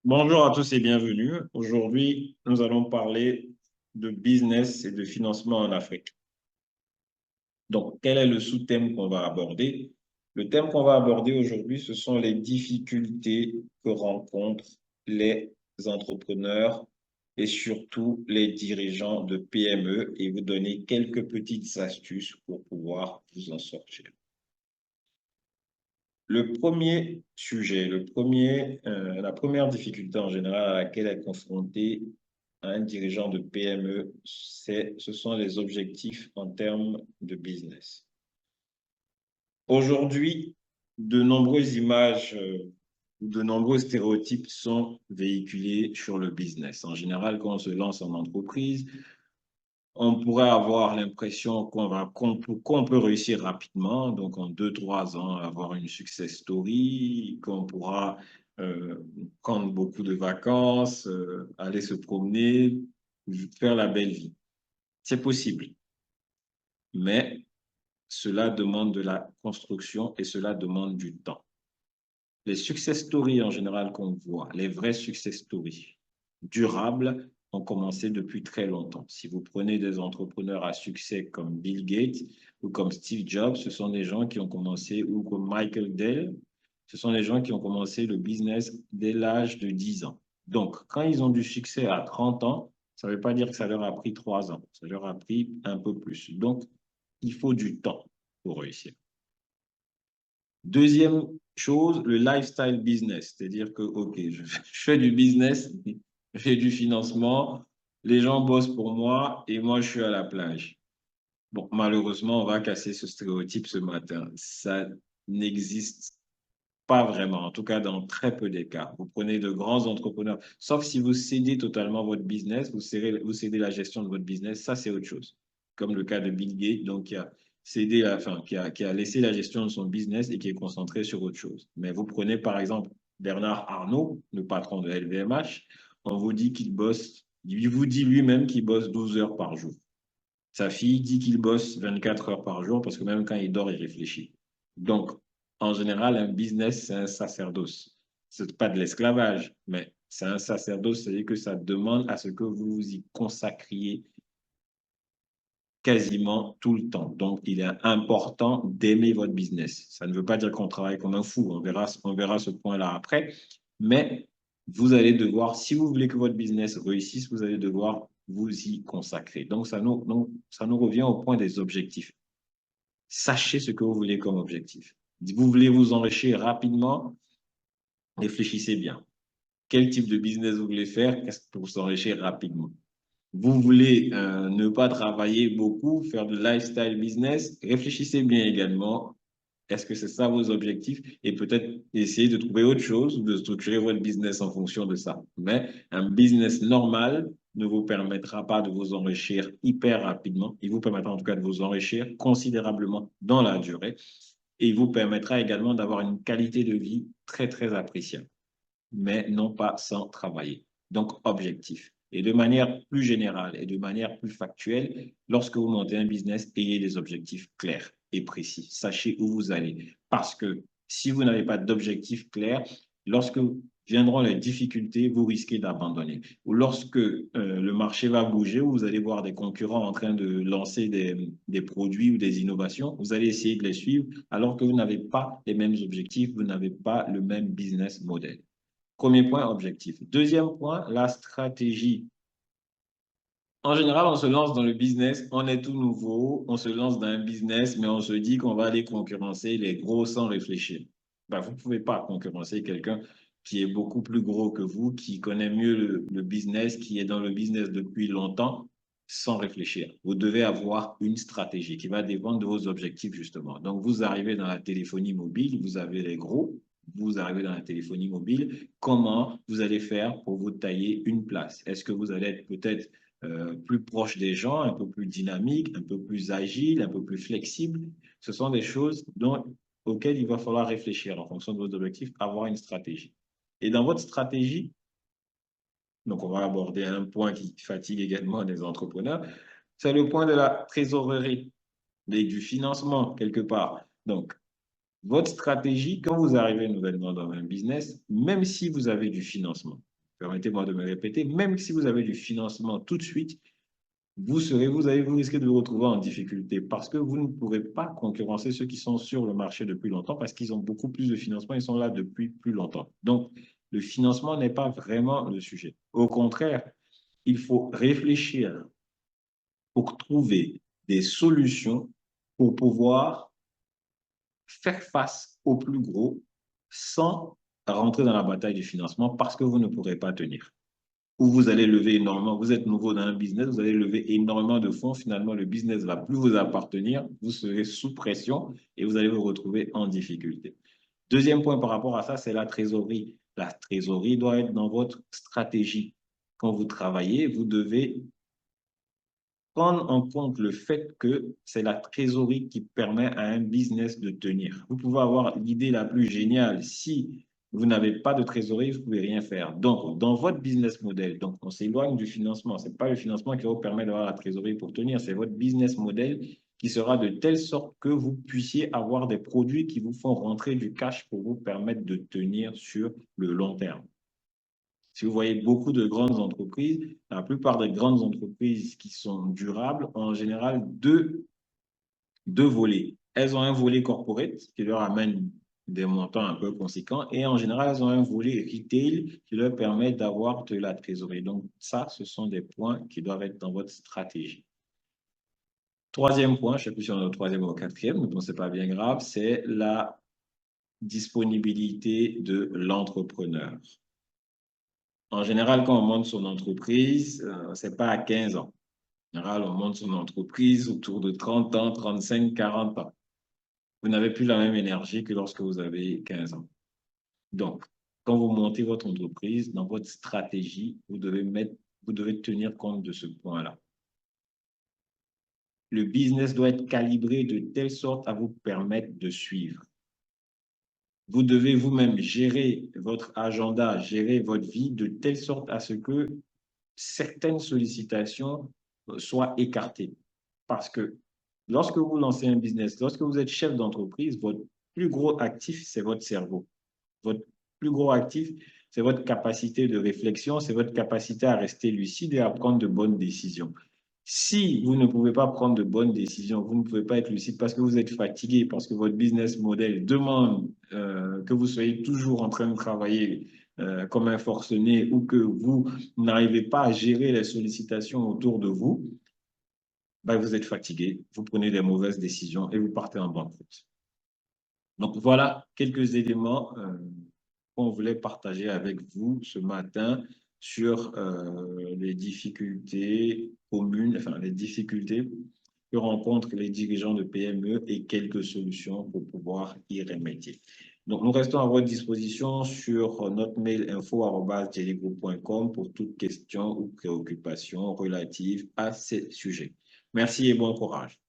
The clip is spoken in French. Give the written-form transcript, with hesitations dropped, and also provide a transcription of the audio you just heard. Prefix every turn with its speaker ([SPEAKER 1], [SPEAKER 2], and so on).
[SPEAKER 1] Bonjour à tous et bienvenue. Aujourd'hui, nous allons parler de business et de financement en Afrique. Donc, quel est le sous-thème qu'on va aborder? Le thème qu'on va aborder aujourd'hui, ce sont les difficultés que rencontrent les entrepreneurs et surtout les dirigeants de PME et vous donner quelques petites astuces pour pouvoir vous en sortir. Le premier sujet, la première difficulté en général à laquelle est confronté un dirigeant de PME, ce sont les objectifs en termes de business. Aujourd'hui, de nombreuses images, de nombreux stéréotypes sont véhiculés sur le business. En général, quand on se lance en entreprise, on pourrait avoir l'impression qu'on peut réussir rapidement, donc en 2, 3 ans, avoir une success story, qu'on pourra euh, prendre beaucoup de vacances, aller se promener, faire la belle vie. C'est possible, mais cela demande de la construction et cela demande du temps. Les success stories en général qu'on voit, les vrais success stories durables, ont commencé depuis très longtemps. Si vous prenez des entrepreneurs à succès comme Bill Gates ou comme Steve Jobs, ce sont des gens qui ont commencé, ou comme Michael Dell, ce sont des gens qui ont commencé le business dès l'âge de 10 ans. Donc, quand ils ont du succès à 30 ans, ça ne veut pas dire que ça leur a pris 3 ans, ça leur a pris un peu plus. Donc, il faut du temps pour réussir. Deuxième chose, le lifestyle business, c'est-à-dire que, OK, je fais du business, je fais du financement, les gens bossent pour moi et moi, je suis à la plage. Bon, malheureusement, on va casser ce stéréotype ce matin. Ça n'existe pas vraiment, en tout cas dans très peu des cas. Vous prenez de grands entrepreneurs, sauf si vous cédez totalement votre business, vous cédez la gestion de votre business, ça c'est autre chose. Comme le cas de Bill Gates, donc qui a cédé, enfin, qui a laissé la gestion de son business et qui est concentré sur autre chose. Mais vous prenez par exemple Bernard Arnault, le patron de LVMH, on vous dit qu'il bosse, il vous dit lui-même qu'il bosse 12 heures par jour. Sa fille dit qu'il bosse 24 heures par jour parce que même quand il dort, il réfléchit. Donc, en général, un business, c'est un sacerdoce. Ce n'est pas de l'esclavage, mais c'est un sacerdoce, c'est-à-dire que ça demande à ce que vous vous y consacriez quasiment tout le temps. Donc, il est important d'aimer votre business. Ça ne veut pas dire qu'on travaille comme un fou, on verra ce point-là après, mais vous allez devoir, si vous voulez que votre business réussisse, vous allez devoir vous y consacrer. Donc, ça nous revient au point des objectifs. Sachez ce que vous voulez comme objectif. Vous voulez vous enrichir rapidement, réfléchissez bien. Quel type de business vous voulez faire pour s'enrichir rapidement? Vous voulez ne pas travailler beaucoup, faire de lifestyle business, réfléchissez bien également. Est-ce que c'est ça vos objectifs? Et peut-être essayer de trouver autre chose ou de structurer votre business en fonction de ça. Mais un business normal ne vous permettra pas de vous enrichir hyper rapidement. Il vous permettra en tout cas de vous enrichir considérablement dans la durée. Et il vous permettra également d'avoir une qualité de vie très, très appréciable, mais non pas sans travailler. Donc, objectif. Et de manière plus générale et de manière plus factuelle, lorsque vous montez un business, ayez des objectifs clairs et précis. Sachez où vous allez. Parce que si vous n'avez pas d'objectifs clairs, lorsque viendront les difficultés, vous risquez d'abandonner. Ou lorsque le marché va bouger, où vous allez voir des concurrents en train de lancer des produits ou des innovations, vous allez essayer de les suivre alors que vous n'avez pas les mêmes objectifs, vous n'avez pas le même business model. Premier point, objectif. Deuxième point, la stratégie. En général, on se lance dans le business, on est tout nouveau, on se lance dans un business, mais on se dit qu'on va aller concurrencer les gros sans réfléchir. Ben, vous ne pouvez pas concurrencer quelqu'un qui est beaucoup plus gros que vous, qui connaît mieux le business, qui est dans le business depuis longtemps, sans réfléchir. Vous devez avoir une stratégie qui va dépendre de vos objectifs, justement. Donc, vous arrivez dans la téléphonie mobile, vous avez les gros, vous arrivez dans la téléphonie mobile, comment vous allez faire pour vous tailler une place? Est-ce que vous allez être peut-être plus proche des gens, un peu plus dynamique, un peu plus agile, un peu plus flexible? Ce sont des choses auxquelles il va falloir réfléchir en fonction de vos objectifs, avoir une stratégie. Et dans votre stratégie, donc on va aborder un point qui fatigue également les entrepreneurs, c'est le point de la trésorerie, du financement quelque part. Donc, votre stratégie, quand vous arrivez nouvellement dans un business, même si vous avez du financement, permettez-moi de me répéter, même si vous avez du financement tout de suite, vous risquez de vous retrouver en difficulté parce que vous ne pourrez pas concurrencer ceux qui sont sur le marché depuis longtemps parce qu'ils ont beaucoup plus de financement, ils sont là depuis plus longtemps. Donc, le financement n'est pas vraiment le sujet. Au contraire, il faut réfléchir pour trouver des solutions pour pouvoir faire face au plus gros sans rentrer dans la bataille du financement parce que vous ne pourrez pas tenir. Ou vous allez lever énormément, vous êtes nouveau dans un business, vous allez lever énormément de fonds, finalement le business ne va plus vous appartenir, vous serez sous pression et vous allez vous retrouver en difficulté. Deuxième point par rapport à ça, c'est la trésorerie. La trésorerie doit être dans votre stratégie. Quand vous travaillez, vous devez prendre en compte le fait que c'est la trésorerie qui permet à un business de tenir. Vous pouvez avoir l'idée la plus géniale. Si vous n'avez pas de trésorerie, vous ne pouvez rien faire. Donc, dans votre business model, donc on s'éloigne du financement. Ce n'est pas le financement qui vous permet d'avoir la trésorerie pour tenir, c'est votre business model qui sera de telle sorte que vous puissiez avoir des produits qui vous font rentrer du cash pour vous permettre de tenir sur le long terme. Si vous voyez beaucoup de grandes entreprises, la plupart des grandes entreprises qui sont durables ont en général deux volets. Elles ont un volet corporate qui leur amène des montants un peu conséquents et en général, elles ont un volet retail qui leur permet d'avoir de la trésorerie. Donc ça, ce sont des points qui doivent être dans votre stratégie. Troisième point, je ne sais plus si on est au troisième ou au quatrième, mais bon, ce n'est pas bien grave, c'est la disponibilité de l'entrepreneur. En général, quand on monte son entreprise, ce n'est pas à 15 ans. En général, on monte son entreprise autour de 30 ans, 35, 40 ans. Vous n'avez plus la même énergie que lorsque vous avez 15 ans. Donc, quand vous montez votre entreprise, dans votre stratégie, vous devez tenir compte de ce point-là. Le business doit être calibré de telle sorte à vous permettre de suivre. Vous devez vous-même gérer votre agenda, gérer votre vie de telle sorte à ce que certaines sollicitations soient écartées. Parce que lorsque vous lancez un business, lorsque vous êtes chef d'entreprise, votre plus gros actif, c'est votre cerveau. Votre plus gros actif, c'est votre capacité de réflexion, c'est votre capacité à rester lucide et à prendre de bonnes décisions. Si vous ne pouvez pas prendre de bonnes décisions, vous ne pouvez pas être lucide parce que vous êtes fatigué, parce que votre business model demande que vous soyez toujours en train de travailler comme un forcené ou que vous n'arrivez pas à gérer les sollicitations autour de vous, ben vous êtes fatigué, vous prenez des mauvaises décisions et vous partez en banqueroute. Donc voilà quelques éléments qu'on voulait partager avec vous ce matin sur les difficultés communes, enfin les difficultés que rencontrent les dirigeants de PME et quelques solutions pour pouvoir y remédier. Donc, nous restons à votre disposition sur notre mail info@jelligroup.com pour toute question ou préoccupation relative à ces sujets. Merci et bon courage.